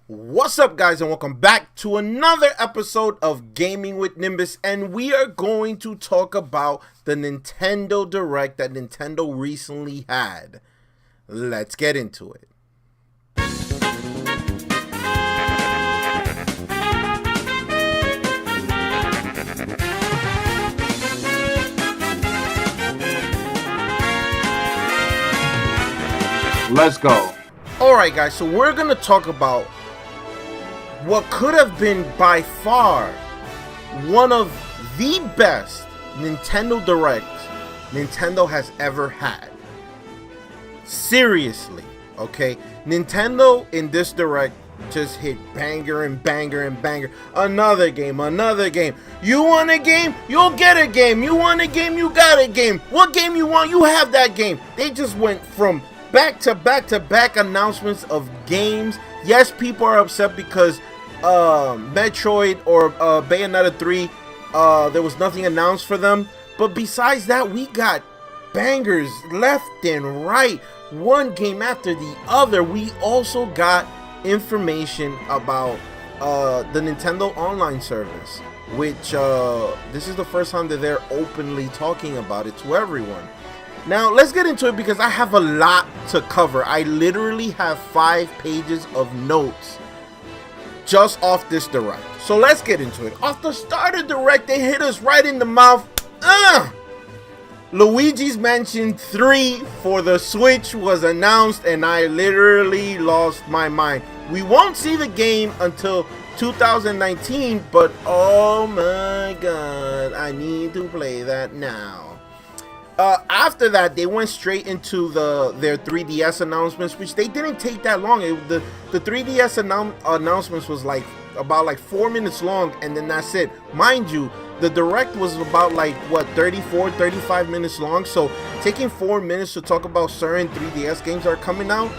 What's up, guys, and welcome back to another episode of Gaming with Nimbus, and we are going to talk about the Nintendo Direct that Nintendo recently had. Let's get into it. Let's go. Alright, guys, so we're going to talk about what could have been by far one of the best Nintendo Directs Nintendo has ever had. Seriously, okay? Nintendo in this Direct just hit banger and banger and banger. Another game, another game. You want a game? You'll get a game. You want a game? You got a game. What game you want? You have that game. They just went from back to back to back announcements of games. Yes, people are upset because Metroid or Bayonetta 3, there was nothing announced for them. But besides that, we got bangers left and right, one game after the other. We also got information about the Nintendo Online service, which this is the first time that they're openly talking about it to everyone. Now, let's get into it because I have a lot to cover. I literally have 5 pages of notes just off this Direct. So let's get into it. Off the start of Direct, they hit us right in the mouth. Luigi's Mansion 3 for the Switch was announced, and I literally lost my mind. We won't see the game until 2019, but oh my god, I need to play that now. After that, they went straight into their 3DS announcements, which they didn't take that long. The 3DS announcements was about 4 minutes long, and then that's it. Mind you, the Direct was about 35 minutes long, so taking 4 minutes to talk about certain 3DS games that are coming out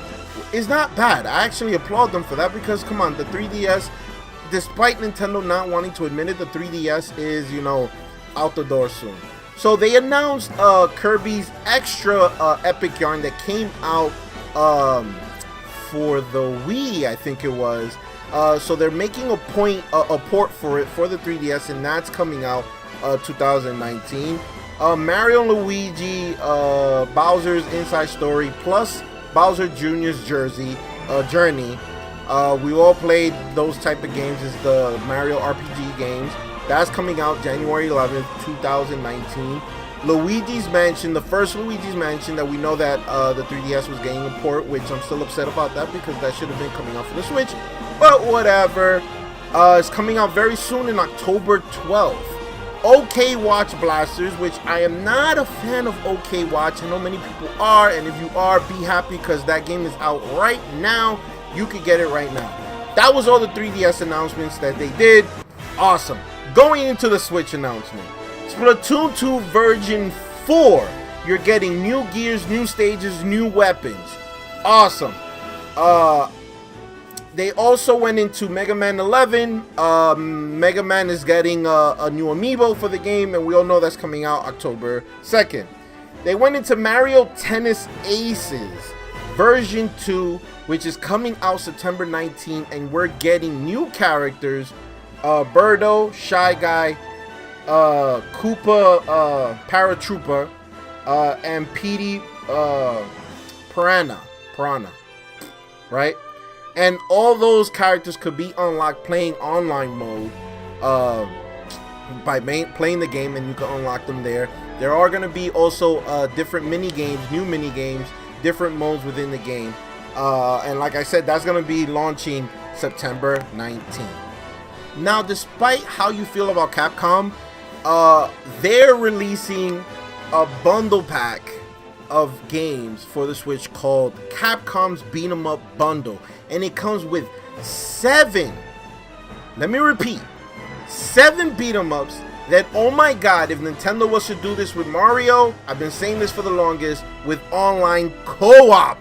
is not bad. I actually applaud them for that because, come on, the 3DS, despite Nintendo not wanting to admit it, the 3DS is, out the door soon. So they announced Kirby's Extra Epic Yarn that came out for the Wii, I think it was. So they're making a port for it for the 3DS, and that's coming out 2019. Mario and Luigi Bowser's Inside Story plus Bowser Jr.'s Journey. We all played those type of games. It's the Mario RPG games. That's coming out January 11th, 2019. Luigi's Mansion, the first Luigi's Mansion that we know that the 3DS was getting a port, which I'm still upset about that because that should have been coming out for the Switch. But whatever. It's coming out very soon in October 12th. OK Watch Blasters, which I am not a fan of OK Watch. I know many people are, and if you are, be happy because that game is out right now. You can get it right now. That was all the 3DS announcements that they did. Awesome. Going into the Switch announcement, Splatoon 2 version 4, you're getting new gears, new stages, new weapons. Awesome. They also went into Mega Man 11. Mega Man is getting a new amiibo for the game, and we all know that's coming out October 2nd. They went into Mario Tennis Aces version 2, which is coming out September 19th, and we're getting new characters. Birdo, Shy Guy, Koopa, Paratrooper, and Petey, Piranha, right? And all those characters could be unlocked playing online mode, by playing the game, and you can unlock them there. There are going to be also different mini games, new mini games, different modes within the game, and like I said, that's going to be launching September 19th. Now, despite how you feel about Capcom, they're releasing a bundle pack of games for the Switch called Capcom's Beat 'em Up Bundle, and it comes with 7, let me repeat, 7 beat 'em ups that, oh my god, if Nintendo was to do this with Mario, I've been saying this for the longest, with online co-op.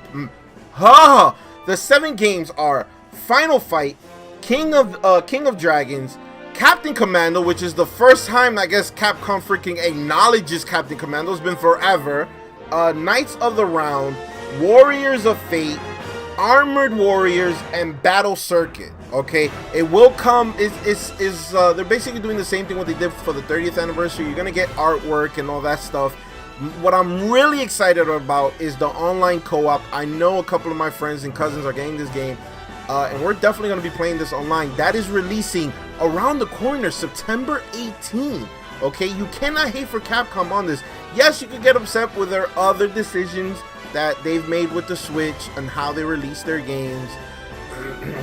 The 7 games are Final Fight, King of Dragons, Captain Commando, which is the first time I guess Capcom freaking acknowledges Captain Commando. It's been forever. Knights of the Round, Warriors of Fate, Armored Warriors and Battle Circuit. Okay, it will come. They're basically doing the same thing what they did for the 30th anniversary. You're gonna get artwork and all that stuff. What I'm really excited about is the online co-op. I know a couple of my friends and cousins are getting this game, and we're definitely going to be playing this online. That is releasing around the corner, September 18. Okay, you cannot hate for Capcom on this. Yes, you could get upset with their other decisions that they've made with the Switch and how they release their games.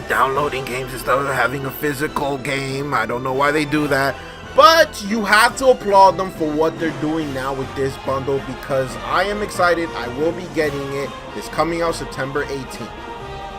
Downloading games instead of having a physical game. I don't know why they do that. But you have to applaud them for what they're doing now with this bundle, because I am excited. I will be getting it. It's coming out September 18th.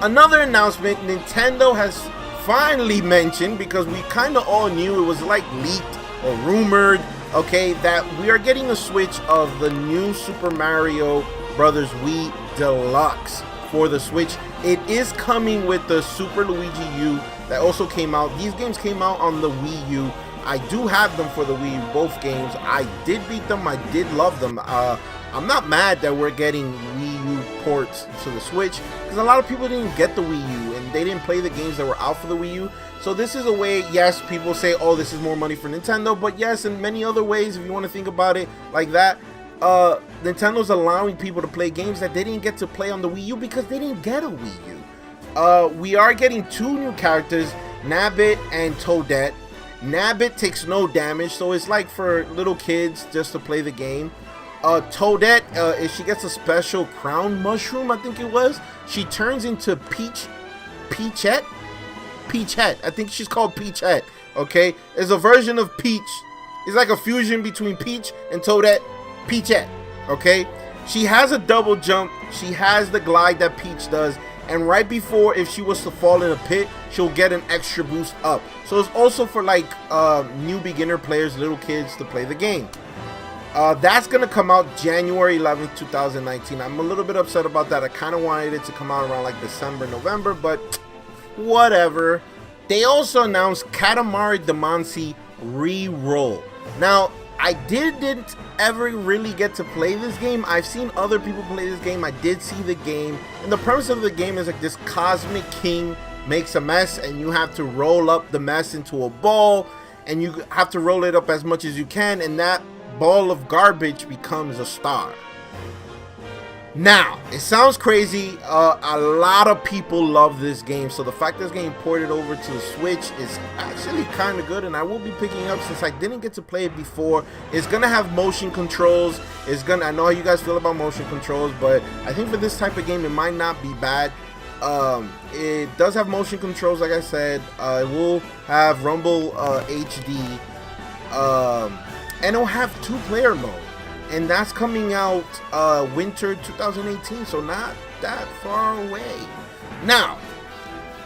Another announcement, Nintendo has finally mentioned, because we kind of all knew it was like leaked or rumored, okay, that we are getting a Switch of the new Super Mario Brothers Wii Deluxe for the Switch. It is coming with the Super Luigi U that also came out. These games came out on the Wii U. I do have them for the Wii U, both games. I did beat them. I did love them. I'm not mad that we're getting Wii U ports to the Switch, because a lot of people didn't get the Wii U and they didn't play the games that were out for the Wii U. So this is a way, yes, people say, oh, this is more money for Nintendo, but yes, in many other ways, if you want to think about it like that, Nintendo's allowing people to play games that they didn't get to play on the Wii U because they didn't get a Wii U. We are getting two new characters, Nabbit and Toadette. Nabbit takes no damage, so it's like for little kids just to play the game. Toadette, if she gets a special crown mushroom, I think it was, she turns into Peachette. I think she's called Peachette. Okay, it's a version of Peach. It's like a fusion between Peach and Toadette. Peachette. Okay, she has a double jump. She has the glide that Peach does. And right before, if she was to fall in a pit, she'll get an extra boost up. So it's also for like new beginner players, little kids, to play the game. That's going to come out January 11th, 2019. I'm a little bit upset about that. I kind of wanted it to come out around like December, November, but whatever. They also announced Katamari Damacy Reroll. Now, I didn't ever really get to play this game. I've seen other people play this game. I did see the game. And the premise of the game is like this cosmic king makes a mess and you have to roll up the mess into a ball. And you have to roll it up as much as you can. And that ball of garbage becomes a star. Now, it sounds crazy. A lot of people love this game. So the fact that it's getting ported over to the Switch is actually kind of good. And I will be picking up since I didn't get to play it before. It's going to have motion controls. I know how you guys feel about motion controls, but I think for this type of game, it might not be bad. It does have motion controls, like I said. It will have Rumble HD. And it'll have 2-player mode. And that's coming out winter 2018, so not that far away. Now,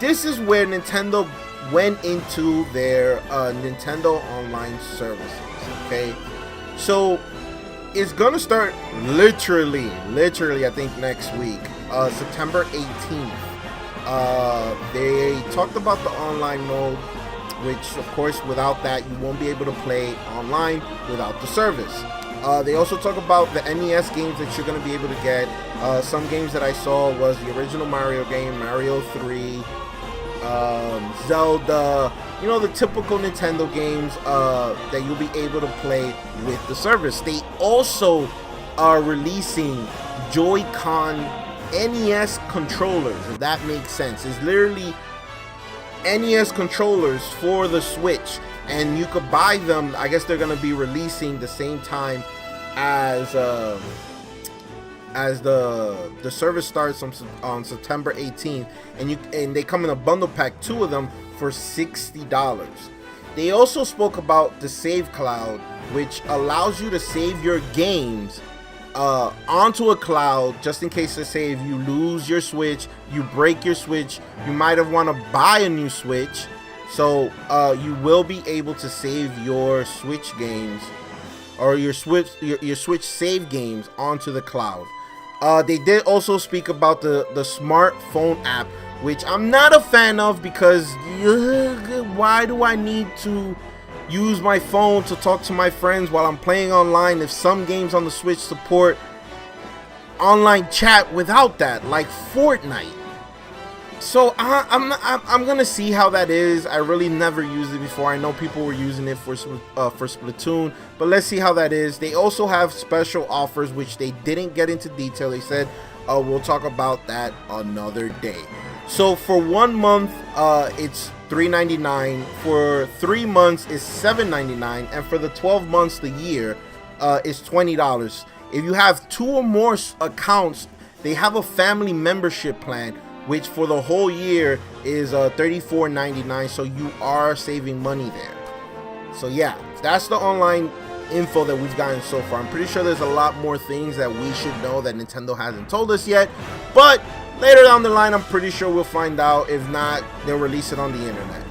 this is where Nintendo went into their Nintendo Online services, okay? So, it's gonna start literally, I think next week, September 18th. They talked about the online mode, which, of course, without that, you won't be able to play online without the service. They also talk about the NES games that you're going to be able to get. Some games that I saw was the original Mario game, Mario 3, Zelda, you know, the typical Nintendo games that you'll be able to play with the service. They also are releasing Joy-Con NES controllers, if that makes sense. It's literally NES controllers for the Switch, and you could buy them. I guess they're going to be releasing the same time as the service starts on September 18th, and they come in a bundle pack, 2 of them for $60. They also spoke about the Save Cloud, which allows you to save your games onto a cloud, just in case, let's say, if you lose your Switch, you break your Switch, you might have want to buy a new Switch. So you will be able to save your Switch games or your Switch save games onto the cloud. They did also speak about the smartphone app, which I'm not a fan of, because why do I need to use my phone to talk to my friends while I'm playing online if some games on the Switch support online chat without that, like Fortnite? So I'm gonna see how that is. I really never used it before. I know people were using it for Splatoon, but let's see how that is. They also have special offers which they didn't get into detail. They said we'll talk about that another day. So for 1 month, it's $3.99. For 3 months, it's $7.99, and for the 12 months, the year, is $20. If you have 2 or more accounts, they have a family membership plan, which for the whole year is $34.99. So you are saving money there. So yeah, that's the online info that we've gotten so far. I'm pretty sure there's a lot more things that we should know that Nintendo hasn't told us yet, but later down the line, I'm pretty sure we'll find out. If not, they'll release it on the internet.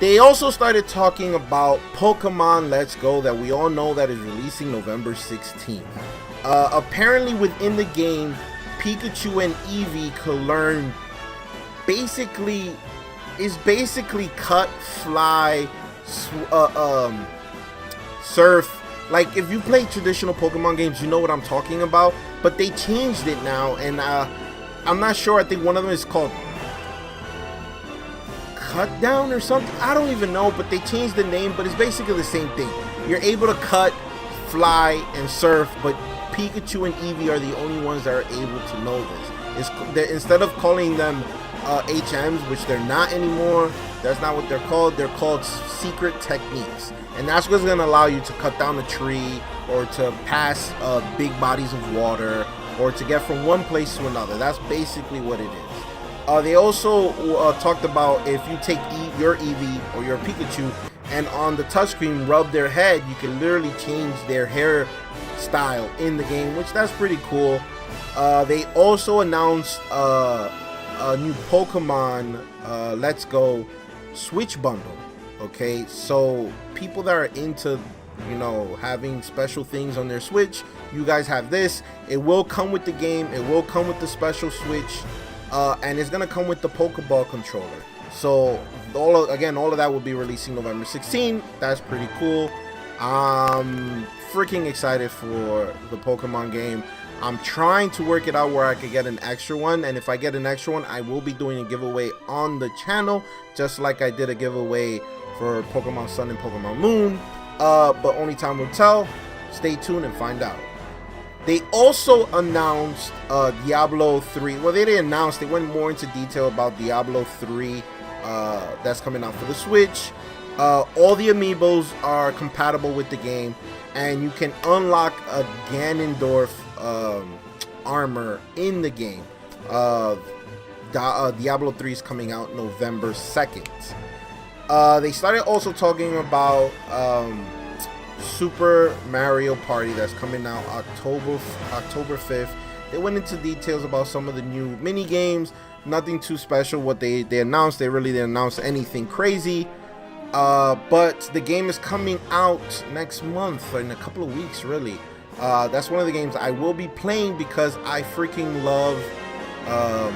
They also started talking about Pokemon Let's Go, that we all know that is releasing November 16th. Apparently within the game, Pikachu and Eevee could learn basically cut, fly, surf. Like, if you play traditional Pokemon games, you know what I'm talking about, but they changed it now, and I'm not sure. I think one of them is called Cut Down or something. I don't even know, but they changed the name, but it's basically the same thing. You're able to cut, fly, and surf, but Pikachu and Eevee are the only ones that are able to know this. Instead of calling them HMs, which they're not anymore, that's not what they're called. They're called secret techniques, and that's what's going to allow you to cut down a tree, or to pass big bodies of water, or to get from one place to another. That's basically what it is. They also talked about if you take your Eevee or your Pikachu and on the touchscreen rub their head, you can literally change their hair style in the game, which that's pretty cool. They also announced a new Pokemon Let's Go Switch bundle. Okay, so people that are into, you know, having special things on their Switch, you guys have this. It will come with the game, it will come with the special Switch, and it's gonna come with the Pokeball controller. So all of that will be releasing November 16th. That's pretty cool. I'm freaking excited for the Pokemon game. I'm trying to work it out where I could get an extra one, and if I get an extra one, I will be doing a giveaway on the channel, just like I did a giveaway for Pokemon Sun and Pokemon Moon. But only time will tell. Stay tuned and find out. They also announced Diablo 3. Well, they didn't announce. They went more into detail about Diablo 3 that's coming out for the Switch. All the amiibos are compatible with the game, and you can unlock a Ganondorf armor in the game. Diablo 3 is coming out November 2nd. They started also talking about Super Mario Party that's coming out October 5th. They went into details about some of the new mini games. Nothing too special what they announced. They really didn't announce anything crazy. But the game is coming out next month, or in a couple of weeks, really. That's one of the games I will be playing because I freaking love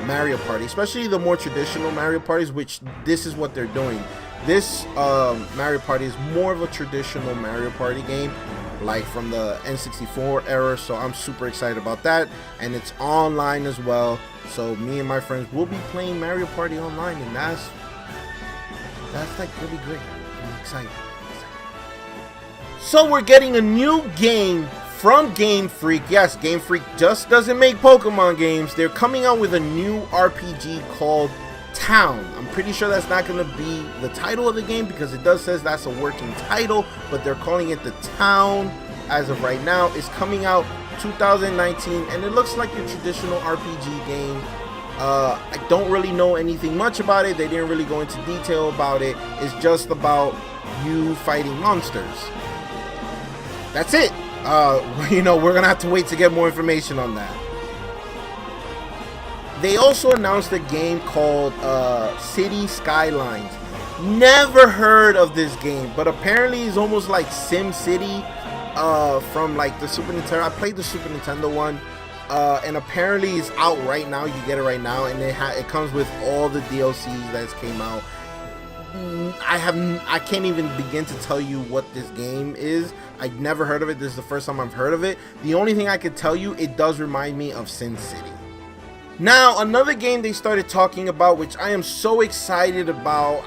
Mario Party, especially the more traditional Mario Parties, which this is what they're doing. This Mario Party is more of a traditional Mario Party game, like from the N64 era, so I'm super excited about that, and it's online as well, so me and my friends will be playing Mario Party online, and that's like really great. I'm excited. So we're getting a new game from Game Freak. Yes, Game Freak just doesn't make Pokemon games. They're coming out with a new RPG called Town. I'm pretty sure that's not going to be the title of the game because it does says that's a working title, but they're calling it the Town as of right now. It's coming out 2019, and it looks like a traditional RPG game. I don't really know anything much about it. They didn't really go into detail about it. It's just about you fighting monsters. That's it. You know, we're gonna have to wait to get more information on that. They also announced a game called City Skylines. Never heard of this game, but apparently it's almost like Sim City from like the Super Nintendo. I played the Super Nintendo one, and apparently it's out right now. You get it right now, and it comes with all the DLCs that came out. I can't even begin to tell you what this game is. I've never heard of it. This is the first time I've heard of it. The only thing I could tell you, it does remind me of Sin City. Now, another game they started talking about, which I am so excited about.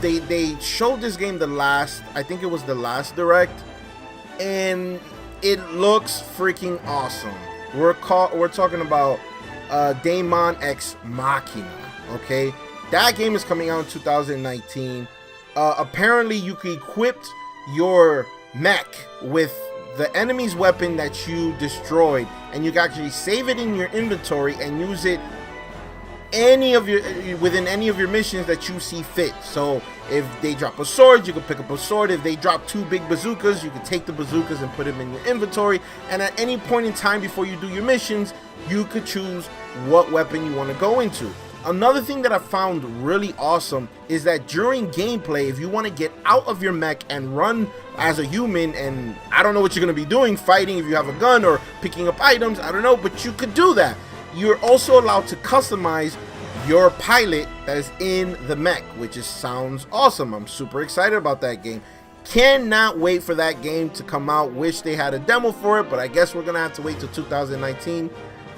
They showed this game I think it was the last direct, and it looks freaking awesome. We're talking about Daemon X Machina. Okay, that game is coming out in 2019. Apparently, you can equip your mech with the enemy's weapon that you destroyed, and you can actually save it in your inventory and use it within any of your missions that you see fit. So if they drop a sword, you can pick up a sword. If they drop 2 big bazookas, you can take the bazookas and put them in your inventory, and at any point in time before you do your missions, you could choose what weapon you want to go into. Another thing that I found really awesome is that during gameplay, if you want to get out of your mech and run as a human, and I don't know what you're going to be doing, fighting if you have a gun or picking up items, I don't know, but you could do that. You're also allowed to customize your pilot that is in the mech, which sounds awesome. I'm super excited about that game. Cannot wait for that game to come out. Wish they had a demo for it, but I guess we're going to have to wait till 2019.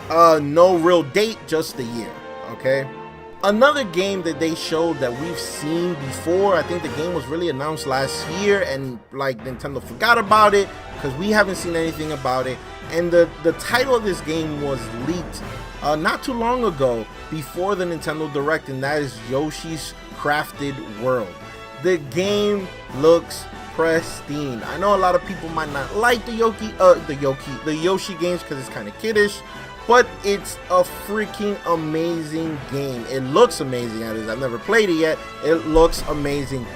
No real date, just the year. Okay, another game that they showed that we've seen before. I think the game was really announced last year, and like Nintendo forgot about it because we haven't seen anything about it. And the title of this game was leaked not too long ago before the Nintendo Direct, and that is Yoshi's Crafted World. The game looks pristine. I know a lot of people might not like the Yoshi games because it's kind of kiddish, but it's a freaking amazing game. It looks amazing. I've never played it yet. It looks amazing.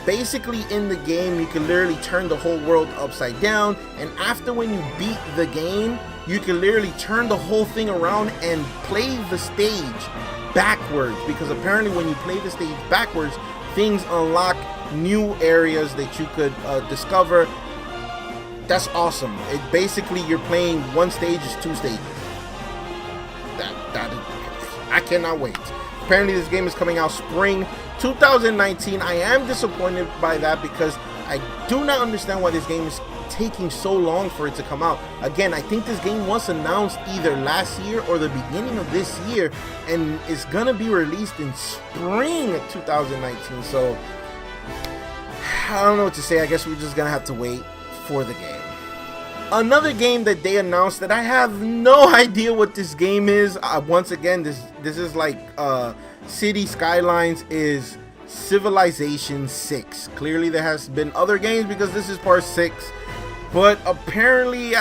Basically in the game, you can literally turn the whole world upside down, and after when you beat the game, you can literally turn the whole thing around and play the stage backwards, because apparently when you play the stage backwards, things unlock new areas that you could discover. That's awesome. It basically, you're playing one stage is 2 stages. I cannot wait. Apparently this game is coming out spring 2019. I am disappointed by that because I do not understand why this game is taking so long for it to come out. Again, I think this game was announced either last year or the beginning of this year, and it's gonna be released in spring 2019. So I don't know what to say. I guess we're just gonna have to wait for the game. Another game that they announced that I have no idea what this game is. Once again, this is like City Skylines, is Civilization 6. Clearly there has been other games because this is part 6, but apparently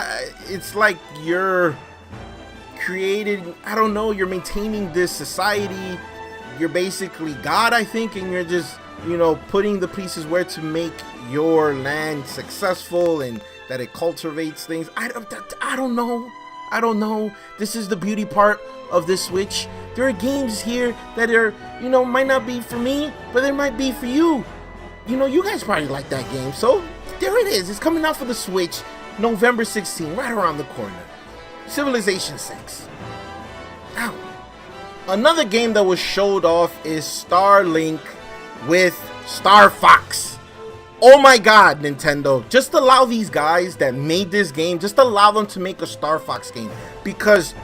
it's like you're creating, I don't know, you're maintaining this society. You're basically God, I think, and you're just, you know, putting the pieces where to make your land successful and that it cultivates things. I don't know. This is the beauty part of this Switch. There are games here that are, you know, might not be for me, but they might be for you. You know, you guys probably like that game. So there it is. It's coming out for the Switch November 16, right around the corner. Civilization 6. Now, another game that was showed off is Starlink with Star Fox. Oh my god, Nintendo, just allow these guys that made this game, just allow them to make a Star Fox game, because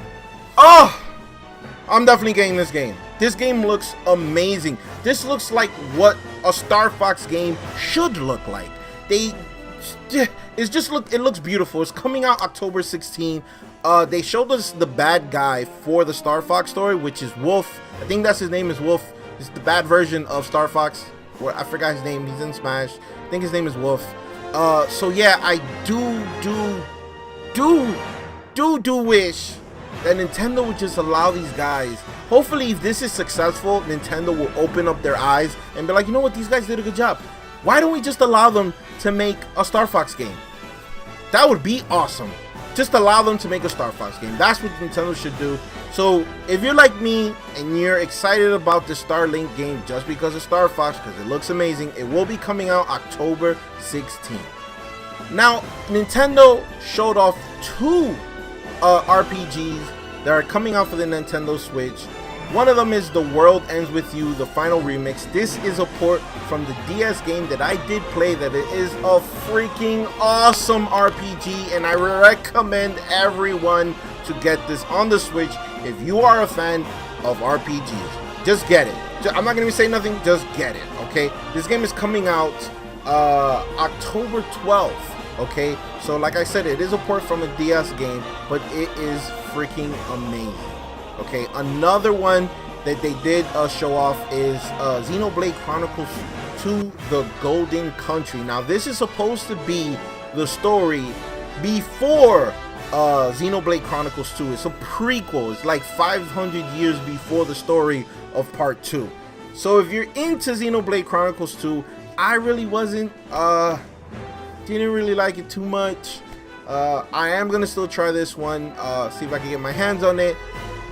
I'm definitely getting this game. This game looks amazing. This looks like what a Star Fox game should look like. It looks beautiful. It's coming out October 16. They showed us the bad guy for the Star Fox story, which is Wolf. I think that's his name, is Wolf. It's the bad version of Star Fox. I forgot his name. He's in Smash. I think his name is Wolf. So yeah, I do wish that Nintendo would just allow these guys. Hopefully, if this is successful, Nintendo will open up their eyes and be like, you know what, these guys did a good job. Why don't we just allow them to make a Star Fox game? That would be awesome. Just allow them to make a Star Fox game. That's what Nintendo should do. So if you're like me and you're excited about the Starlink game just because of Star Fox, because it looks amazing, it will be coming out October 16th. Now, Nintendo showed off 2 RPGs that are coming out for the Nintendo Switch. One of them is The World Ends With You, the final remix. This is a port from the DS game that I did play, that it is a freaking awesome RPG, and I recommend everyone to get this on the Switch if you are a fan of RPGs. Just get it. I'm not going to say nothing, just get it, okay? This game is coming out October 12th, okay? So like I said, it is a port from a DS game, but it is freaking amazing. Okay, another one that they did show off is Xenoblade Chronicles 2: The Golden Country. Now, this is supposed to be the story before Xenoblade Chronicles 2. It's a prequel. It's like 500 years before the story of Part 2. So if you're into Xenoblade Chronicles 2, I really wasn't, didn't really like it too much. I am gonna still try this one, see if I can get my hands on it.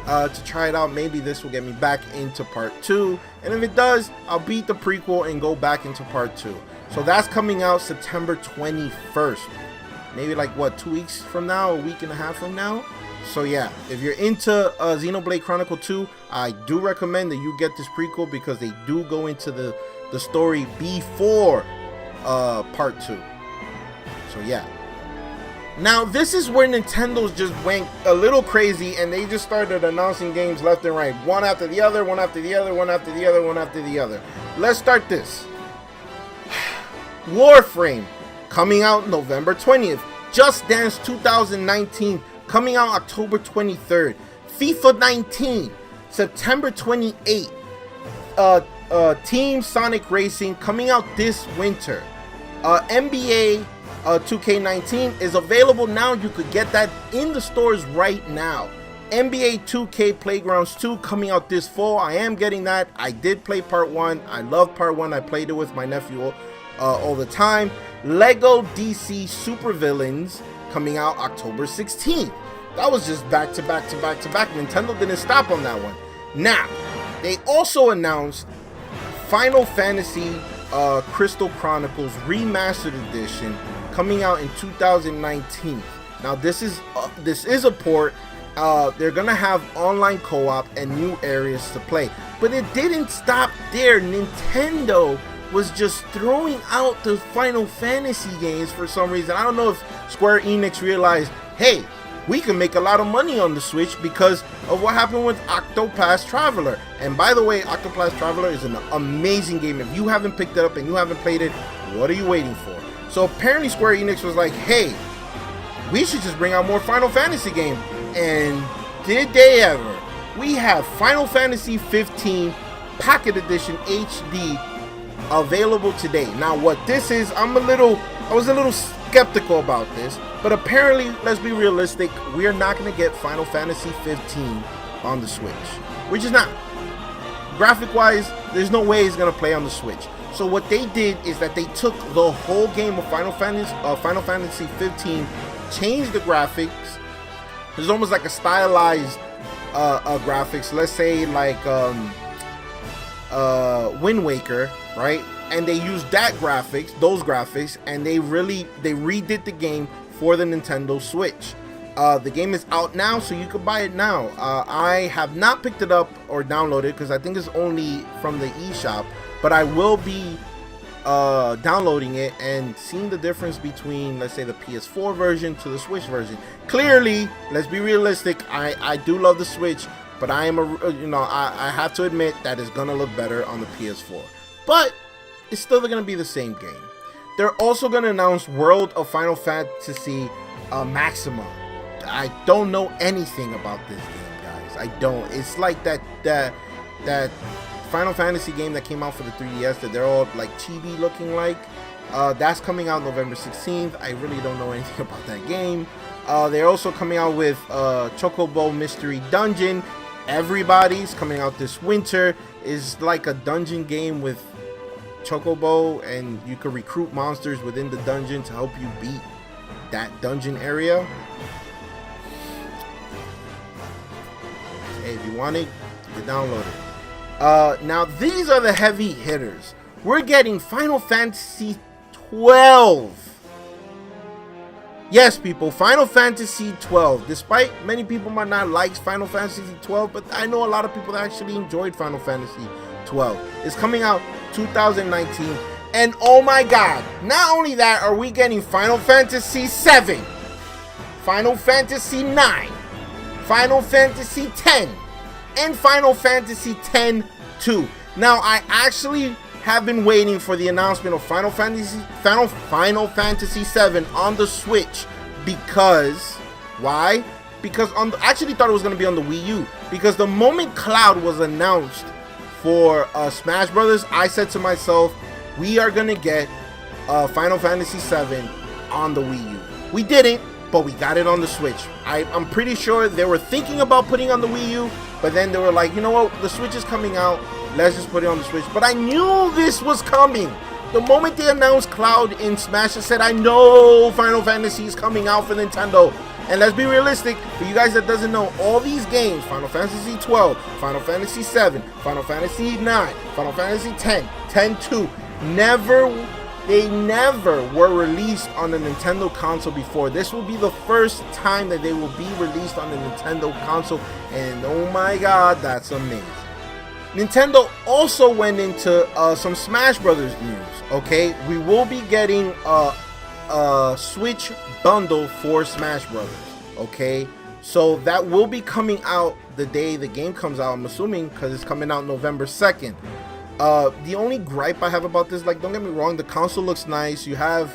To try it out. Maybe this will get me back into part 2, and if it does, I'll beat the prequel and go back into part 2. So that's coming out September 21st, maybe like what, 2 weeks from now, a week and a half from now. So yeah, if you're into Xenoblade Chronicle 2, I do recommend that you get this prequel, because they do go into the story before part 2. So yeah. Now, this is where Nintendo's just went a little crazy, and they just started announcing games left and right. One after the other, one after the other, one after the other, one after the other. Let's start this. Warframe, coming out November 20th. Just Dance 2019, coming out October 23rd. FIFA 19, September 28th. Team Sonic Racing, coming out this winter. NBA 2K19 is available now. You could get that in the stores right now. NBA 2K Playgrounds 2 coming out this fall. I am getting that. I did play part 1. I love part 1. I played it with my nephew all the time. Lego DC Supervillains coming out October 16th. That was just back to back to back to back. Nintendo didn't stop on that one. Now, they also announced Final Fantasy Crystal Chronicles Remastered Edition coming out in 2019. Now this is a port. They're gonna have online co-op and new areas to play, but it didn't stop there. Nintendo was just throwing out the Final Fantasy games for some reason. I don't know if Square Enix realized, hey, we can make a lot of money on the Switch because of what happened with Octopath Traveler. And by the way, Octopath Traveler is an amazing game. If you haven't picked it up and you haven't played it, what are you waiting for? So apparently Square Enix was like, hey, we should just bring out more Final Fantasy games. And did they ever? We have Final Fantasy 15 Pocket Edition HD available today. Now what this is, I was a little skeptical about this, but apparently, let's be realistic, we are not going to get Final Fantasy 15 on the Switch. We're just not. Graphic wise, there's no way it's going to play on the Switch. So what they did is that they took the whole game of Final Fantasy 15, changed the graphics. It's almost like a stylized graphics. Let's say like Wind Waker, right? And they used those graphics, and they redid the game for the Nintendo Switch. The game is out now, so you can buy it now. I have not picked it up or downloaded because I think it's only from the eShop. But I will be downloading it and seeing the difference between, let's say, the PS4 version to the Switch version. Clearly, let's be realistic. I do love the Switch, but I have to admit that it's gonna look better on the PS4. But it's still gonna be the same game. They're also gonna announce World of Final Fantasy Maxima. I don't know anything about this game, guys. I don't. It's like that Final Fantasy game that came out for the 3DS that they're all like chibi looking like. That's coming out November 16th. I really don't know anything about that game. They're also coming out with Chocobo Mystery Dungeon. Everybody's coming out this winter. Is like a dungeon game with Chocobo, and you can recruit monsters within the dungeon to help you beat that dungeon area. Hey, if you want it, you can download it. Now these are the heavy hitters. We're getting Final Fantasy 12. Yes, people, Final Fantasy 12. Despite many people might not like Final Fantasy 12, but I know a lot of people that actually enjoyed Final Fantasy 12. It's coming out 2019. And oh my god, not only that, are we getting Final Fantasy 7, Final Fantasy 9, Final Fantasy 10, and Final Fantasy 10-2. Now, I actually have been waiting for the announcement of Final Fantasy 7 on the Switch because why? Because I actually thought it was going to be on the Wii U, because the moment Cloud was announced for Smash Brothers, I said to myself, we are going to get Final Fantasy 7 on the Wii U. We didn't, but we got it on the Switch. I'm pretty sure they were thinking about putting on the Wii U, but then they were like, you know what, the Switch is coming out, let's just put it on the Switch. But I knew this was coming. The moment they announced Cloud in Smash, I said, I know Final Fantasy is coming out for Nintendo. And let's be realistic, for you guys that doesn't know, all these games, Final Fantasy 12, Final Fantasy 7, Final Fantasy 9, Final Fantasy 10, 10-2, they never were released on a Nintendo console before. This will be the first time that they will be released on a Nintendo console, and oh my god, that's amazing. Nintendo also went into some Smash Brothers news, okay? We will be getting a Switch bundle for Smash Brothers, okay? So that will be coming out the day the game comes out, I'm assuming, because it's coming out November 2nd. The only gripe I have about this, like, don't get me wrong, the console looks nice. You have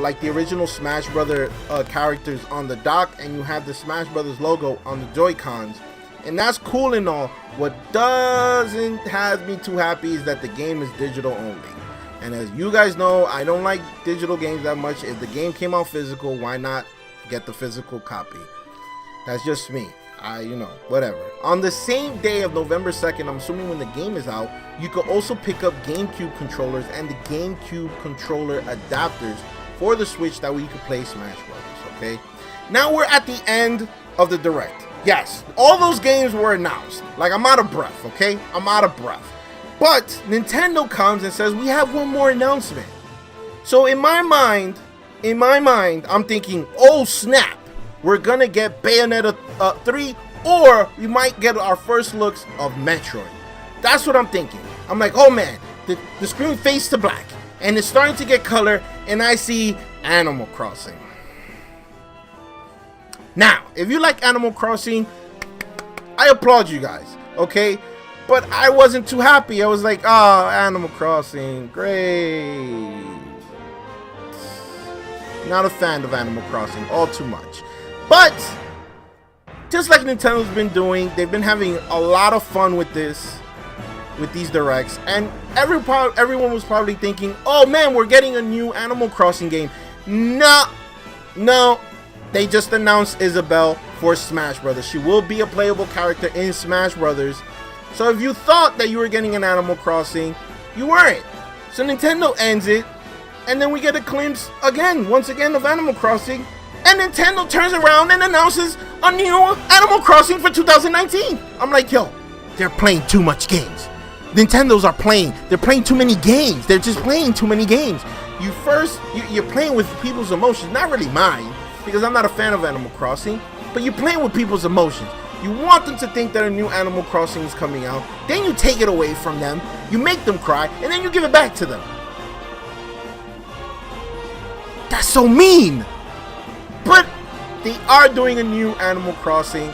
like the original Smash Brother characters on the dock, and you have the Smash Brothers logo on the Joy-Cons, and that's cool and all. What doesn't have me too happy is that the game is digital only, and as you guys know, I don't like digital games that much. If the game came out physical, why not get the physical copy? That's just me. You know, whatever. On the same day of November 2nd, I'm assuming when the game is out, you could also pick up GameCube controllers and the GameCube controller adapters for the Switch, that way you could play Smash Brothers, okay? Now we're at the end of the Direct. Yes, all those games were announced. Like, I'm out of breath, okay? I'm out of breath. But Nintendo comes and says, we have one more announcement. So in my mind, I'm thinking, oh snap, we're gonna get Bayonetta 3, or we might get our first looks of Metroid. That's what I'm thinking. I'm like, oh man, the screen fades to black, and it's starting to get color, and I see Animal Crossing. Now, if you like Animal Crossing, I applaud you guys, okay? But I wasn't too happy. I was like, oh, Animal Crossing, great. Not a fan of Animal Crossing, all too much. But just like Nintendo's been doing, they've been having a lot of fun with this, with these directs, and everyone was probably thinking, oh man, we're getting a new Animal Crossing game. No, they just announced Isabelle for Smash Brothers. She will be a playable character in Smash Brothers. So if you thought that you were getting an Animal Crossing, you weren't. So Nintendo ends it, and then we get a glimpse once again of Animal Crossing. And Nintendo turns around and announces a new Animal Crossing for 2019. I'm like, yo, they're playing too much games. They're playing too many games. They're just playing too many games. You're playing with people's emotions, not really mine, because I'm not a fan of Animal Crossing, but you're playing with people's emotions. You want them to think that a new Animal Crossing is coming out, then you take it away from them, you make them cry, and then you give it back to them. That's so mean. But they are doing a new Animal Crossing.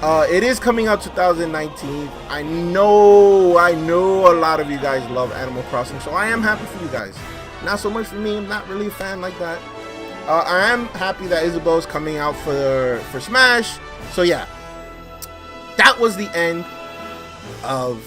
It is coming out 2019. I know a lot of you guys love Animal Crossing, so I am happy for you guys. Not so much for me. I'm not really a fan like that. I am happy that Isabelle is coming out for Smash. So yeah, that was the end of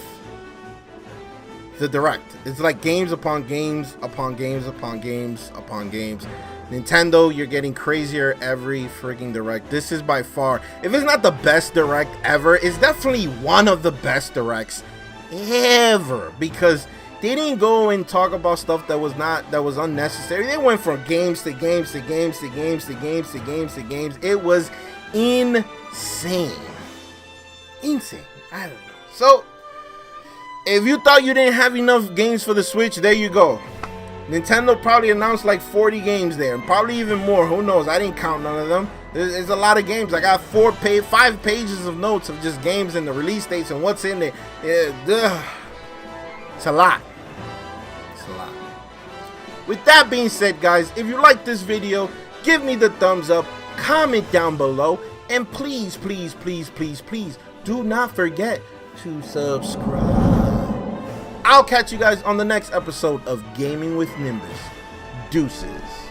the Direct. It's like games upon games upon games upon games upon games. Nintendo, you're getting crazier every freaking Direct. This is by far, if it's not the best Direct ever, it's definitely one of the best Directs ever, because they didn't go and talk about stuff that was unnecessary. They went from games to games to games to games to games to games to games. It was insane. I don't know. So if you thought you didn't have enough games for the Switch, there you go. Nintendo probably announced like 40 games there, and probably even more. Who knows? I didn't count none of them. There's a lot of games. I got 5 pages of notes of just games and the release dates and what's in there. It's a lot. It's a lot. With that being said, guys, if you like this video, give me the thumbs up, comment down below, and please, please, please, please, please do not forget to subscribe. I'll catch you guys on the next episode of Gaming with Nimbus. Deuces.